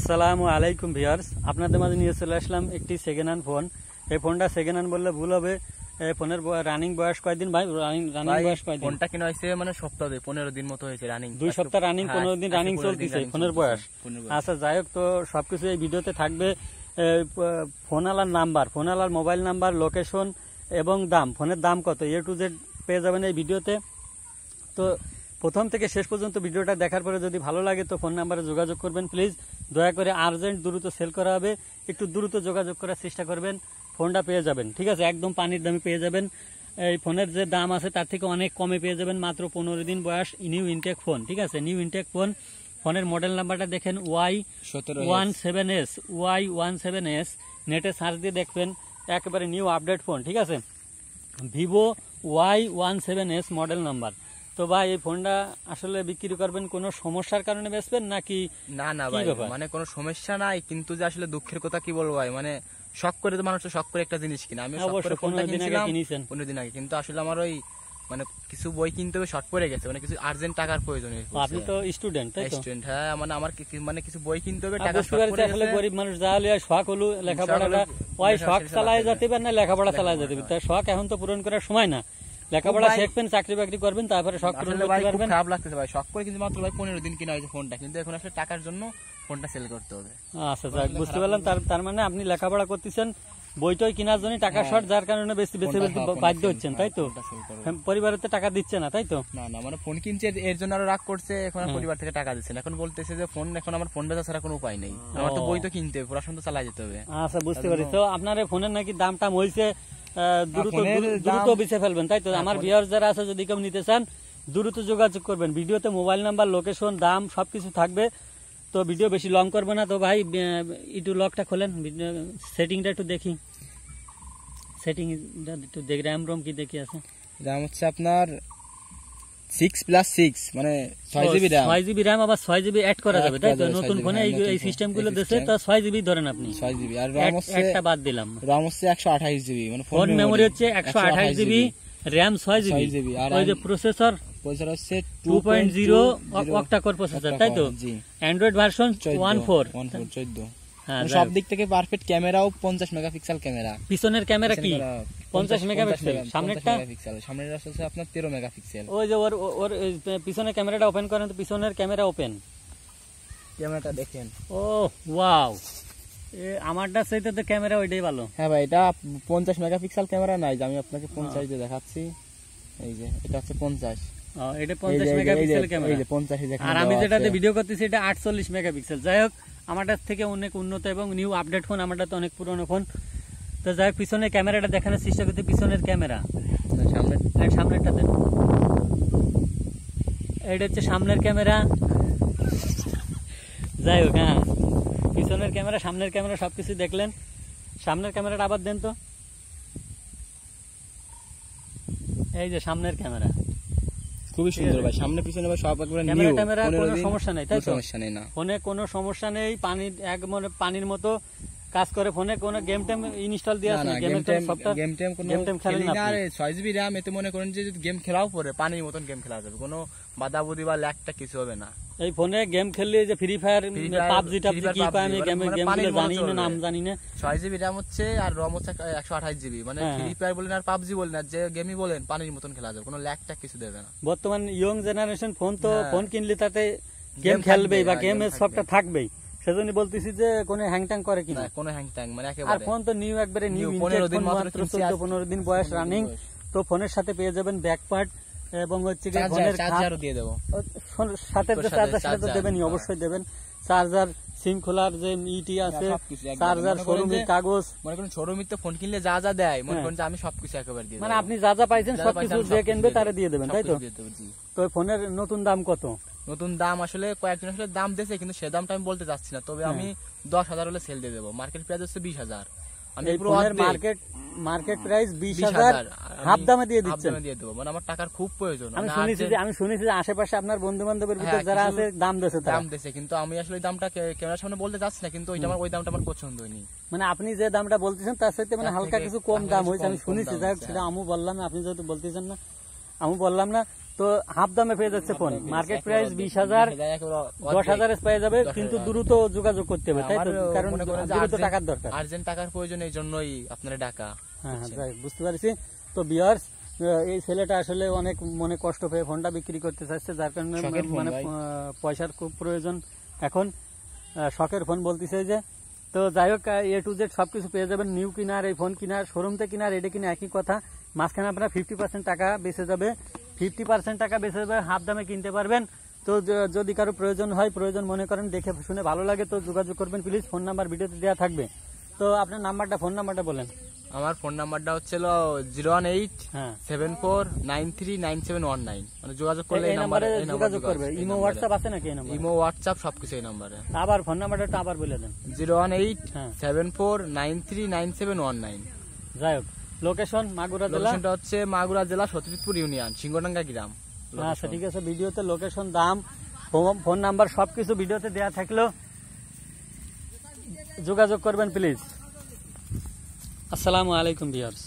আসসালামু আলাইকুম ভিউয়ার্স, আপনাদের মাঝে নিয়ে চলে আসলাম একটি সেকেন্ড হ্যান্ড ফোন। এই ফোনটা সেকেন্ড হ্যান্ড বললে ভুল হবে। এই ফোনের রানিং বয়স কয়দিন ভাই? রানিং বয়স কয়দিন? ফোনটা কিনা হয়েছে মানে সপ্তাহ 15 দিন মতো হয়েছে রানিং। 2 সপ্তাহ রানিং, 15 দিন রানিং চলতেছে ফোনের বয়স। আচ্ছা যাই হোক, তো সবকিছু এই ভিডিওতে থাকবে। ফোনওয়ালার নাম্বার, ফোনওয়ালার মোবাইল নাম্বার, লোকেশন এবং দাম, ফোনের দাম কত, এ টু জেড পেয়ে যাবেন এই ভিডিওতে। তো প্রথম থেকে শেষ পর্যন্ত ভিডিওটা দেখার পরে যদি ভালো লাগে তো ফোন নাম্বারে যোগাযোগ করবেন প্লিজ। দয়া করে আর্জেন্ট দ্রুত সেল করা হবে, একটু দ্রুত যোগাযোগ করার চেষ্টা করবেন, ফোনটা পেয়ে যাবেন। ঠিক আছে, একদম পানির দামে পেয়ে যাবেন। এই ফোনের যে দাম আছে তার থেকে অনেক কমে পেয়ে যাবেন, মাত্র 15 দিন বয়স নিউ ইনটেক ফোন। ঠিক আছে, নিউ ইনটেক ফোন। ফোনের মডেল নাম্বারটা দেখেন Y17S, নেটে সার্চ দিয়ে দেখবেন, একেবারে নিউ আপডেট ফোন। ঠিক আছে, ভিভো Y17S মডেল নাম্বার। তো ভাই এই ফোনটা আসলে বিক্রি করবেন কোনো সমস্যার কারণে বেচবেন নাকি? না না ভাই, মানে কোনো সমস্যা নাই, কিন্তু যে আসলে দুঃখের কথা কি বলবো ভাই, মানে শখ করে তো মানুষ শখ করে একটা জিনিস কিনা। আমি শখ করে ফোনটা কিনেছিলাম 15 দিন আগে, কিন্তু আসলে আমার ওই মানে কিছু বই কিনতে হবে, শর্ট পড়ে গেছে, মানে কিছু আর্জেন্ট টাকার প্রয়োজন। আপনি তো স্টুডেন্ট, তাই তো? স্টুডেন্ট, হ্যাঁ, মানে আমার মানে কিছু বই কিনতে হবে, টাকা শর্ট পড়ে গেছে। আসলে গরিব মানুষ যা হলে শখ হলো লেখাপড়াটা, ওই শখ চালায় যেতে পারে না, লেখাপড়া চালায় যেতে পারে। তার শখ এখন তো পূরণ করার সময় না, লেখাপড়া শিখবেন, চাকরি বাকরি করবেন, তারপরে শখ পূরণ করতে পারবেন। খারাপ লাগতেছে ভাই, শখ করে কিন্তু মাত্র ভাই 15 দিন কিনা হয়েছে ফোনটা, কিন্তু এখন আসলে টাকার জন্য ফোনটা সেল করতে হবে। আচ্ছা যাক, বুঝতে পারলাম। তার মানে আপনি লেখাপড়া করতেছেন, বইটই কেনার জন্য টাকা শর্ট, যার কারণে বেশি বেশি বাধ্য হচ্ছেন, তাই তো? পরিবারের তো টাকা দিচ্ছে না, তাই তো? না না, মানে ফোন কিনছে এর জন্য আরো রাগ করছে, এখন পরিবার থেকে টাকা দিচ্ছে না। এখন বলতেছে যে ফোন, এখন আমার ফোন বেচা ছাড়া কোনো উপায় নেই, আমার তো বই তো কিনতে হবে, পড়াশোনা তো চালাই যেতে হবে। আচ্ছা বুঝতে পারি। তো আপনার এই ফোনের নাকি দাম টাম হয়েছে, দ্রুত বেচে ফেলবেন, তাই তো? আমার ভিউয়ার্স যারা আছে, যদি কেউ নিতে চান দ্রুত যোগাযোগ করবেন। ভিডিওতে মোবাইল নাম্বার, লোকেশন, দাম সবকিছু থাকবে। তো ভিডিও বেশি লং করবো না। তো ভাই একটু লকটা খোলেন, সেটিংটা একটু দেখি, সেটিং একটু দেখি, র্যাম রোম কি দেখি আছে। র্যাম হচ্ছে আপনার 6+6, মানে 6GB র্যাম। 6GB র্যাম, আবার 6GB অ্যাড করা যাবে, তাই তো? নতুন ফোনে এই সিস্টেমগুলো দিয়েছে, তো 6GB ধরেন আপনি। 6GB আর রম হচ্ছে, একটা বাদ দিলাম, রম হচ্ছে 128GB, মানে ফোন মেমোরি হচ্ছে 128GB, র্যাম 6GB, আর ওই যে প্রসেসর হচ্ছে 2.0 অক্টা কোর প্রসেসর, তাই তো? Android version 14। হ্যাঁ, সব দিক থেকে পারফেক্ট। ক্যামেরাও 50 মেগাপিক্সেল ক্যামেরা। পিছনের ক্যামেরা কি 50 মেগাপিক্সেল? সামনেরটা সামনের আছে আপনার 13 মেগাপিক্সেল। ওই যে ওর পিছনের ক্যামেরাটা ওপেন করেন তো, পিছনের ক্যামেরা ওপেন, ক্যামেরাটা দেখেন। ও ওয়াও, আমারটা চাইতে তো ক্যামেরা ওইটাই ভালো। হ্যাঁ ভাই, এটা 50 মেগাপিক্সেল ক্যামেরা নাই, যে আমি আপনাকে 50 দিয়ে দেখাচ্ছি। এই যে এটা হচ্ছে 50, এটা 50 মেগাপিক্সেল ক্যামেরা, এই যে 50। আর আমি যেটাতে ভিডিও করতেছি এটা 48 মেগাপিক্সেল। যাই হোক, আমারটার থেকে অনেক উন্নত এবং নিউ আপডেট ফোন, আমারটা তো অনেক পুরনো ফোন। তো যাই হোক, পিছনের ক্যামেরাটা দেখানোর চেষ্টা করতে, পিছনের ক্যামেরা, সামনেরটা দেন, এটা হচ্ছে সামনের ক্যামেরা। যাই হোক, হ্যাঁ, পিছনের ক্যামেরা, সামনের ক্যামেরা সবকিছু দেখলেন। সামনের ক্যামেরাটা আবার দেন তো, এই যে সামনের ক্যামেরা, খুবই সুন্দর ভাই, সামনে পিছনে ভাই সব একবারে নিউ। ক্যামেরা কোনো সমস্যা নেই, তাই তো? সমস্যা নেই না, ফোনে কোনো সমস্যা নেই। পানির মতো কাজ করে। ফোনে কোনো গেম টেম ইনস্টল দিয়ে আছে না? গেম টেম খেলেন না? 6GB র্যাম, এতে মনে করেন যে যদি গেম খেলাও পরে পানির মতন গেম খেলা যাবে, কোনো বাদাবুদি বা ল্যাগটা কিছু হবে না। এই ফোনে গেম খেললে যে ফ্রি ফায়ার, পাবজি টাবজি কি পায়, আমি গেমগুলো জানি না, নাম জানি না। 6GB র্যাম হচ্ছে, আর রম হচ্ছে 128GB, মানে ফ্রি ফায়ার বলেন আর পাবজি বলেন আর যে গেমই বলেন, পানির মতন খেলা যাবে, কোনো ল্যাগটা কিছু দেবে না। বর্তমান ইয়ং জেনারেশন ফোন, তো ফোন কিনলে তাতে গেম খেলবেই বা গেমের সবটা থাকবেই, সেজন্য বলতেছি যে কোনো হ্যাংট্যাং করে কিনা। কোনো হ্যাংট্যাং মানে একেবারে। আর ফোন তো নিউ, একবারে নিউ, 15 দিন মাত্র, 14-15 দিন বয়স রানিং। তো ফোনের সাথে পেয়ে যাবেন ব্যাক পার্ট এবং হচ্ছে কি ফোনের চার্জারও দিয়ে দেব, সাথে যে চার্জার সেটা তো দেবেনই, অবশ্যই দেবেন। চার্জার, সিম খোলার যে ইটি আছে, চার্জার, শোরুমের কাগজ, মনে করেন শোরুমের তো ফোন কিনলে যা যা দেয়, মনে করেন যে আমি সবকিছু একেবারে দিয়ে দেব, মানে আপনি যা যা পাইছেন সবকিছু যে কিনবে তারে দিয়ে দেবেন, তাই তো? তো ফোনের নতুন দাম কত? নতুন দাম আসলে কয়েকজন আসলে দাম দিয়েছে, কিন্তু সে দামটা আমি বলতে চাচ্ছি না, তবে আমি 10,000 হলে সেল দিয়ে দেবো। মার্কেট প্রাইস হচ্ছে 20,000, আমি পুরো মার্কেট প্রাইস 20,000 হাফ দামে দিয়ে দিচ্ছেন। দিয়ে দেবো, মানে আমার টাকার খুব প্রয়োজন। আমি শুনেছি যে আশেপাশে আপনার বন্ধু বান্ধবের ভিতর যারা আছে দাম দিয়েছে, কিন্তু আমি আসলে দামটা ক্যামেরার সামনে বলতে চাচ্ছি না, কিন্তু ওই দামটা আমার পছন্দ হয়নি। মানে আপনি যে দামটা বলতেছেন তার সাথে মানে হালকা কিছু কম দাম হয়েছে, আমি শুনেছি। যাই হোক, সেটা আমি বললাম না, আপনি যেহেতু বলতেছেন না, আমি বললাম না। তো হাফ দামে পেয়ে যাচ্ছে ফোন, মার্কেট প্রাইস 20,000 10,000 পেয়ে যাবে, কিন্তু দ্রুত যোগাযোগ করতে হবে, তাই তো? কারণ দ্রুত টাকার দরকার, আর্জেন্ট টাকার প্রয়োজন, এই জন্যই আপনারা ডাকা। হ্যাঁ হ্যাঁ, বুঝতে পারছি। তো ভিউয়ার্স, এই ছেলেটা আসলে অনেক মনে কষ্ট পেয়ে ফোনটা বিক্রি করতে চাচ্ছে, যার কারণে মানে পয়সার খুব প্রয়োজন এখন, শখের ফোন বলতেছে যে। তো যাই হোক, A to Z সবকিছু পেয়ে যাবেন, নিউ কিনার, এই ফোন কিনার, শোরুম থেকে কিনার, এটা কিনা একই কথা। মাঝখানে আপনার 50% টাকা বেঁচে যাবে, 50% টাকা বেঁচে যাবে, হাফ দামে কিনতে পারবেন। তো যদি কারো প্রয়োজন হয়, প্রয়োজন মনে করেন, দেখে শুনে ভালো লাগে, তো যোগাযোগ করবেন প্লিজ। ফোন নাম্বার ভিডিওতে দেওয়া থাকবে। তো আপনার নাম্বারটা, ফোন নাম্বারটা বলেন। আমার ফোন নাম্বারটা হচ্ছে 01874939719, মানে যোগাযোগ করলে এই নম্বরে যোগাযোগ করবে। ইমো হোয়াটসঅ্যাপ আছে নাকি এই নম্বরে? ইমো হোয়াটসঅ্যাপ সবকিছু এই নম্বরে। আবার ফোন নাম্বারটা আবার বলে দেন। 01874939719। যাই হোক, লোকেশন মাগুরা জেলা, লোকেশনটা হচ্ছে মাগুরা জেলা সতীশপুর ইউনিয়ন, সিংহডাঙ্গা গ্রাম। আচ্ছা ঠিক আছে, ভিডিওতে লোকেশন, দাম, ফোন নাম্বার সবকিছু ভিডিওতে দেওয়া থাকলেও যোগাযোগ করবেন প্লিজ। আসসালামু আলাইকুম ভিউয়ার্স।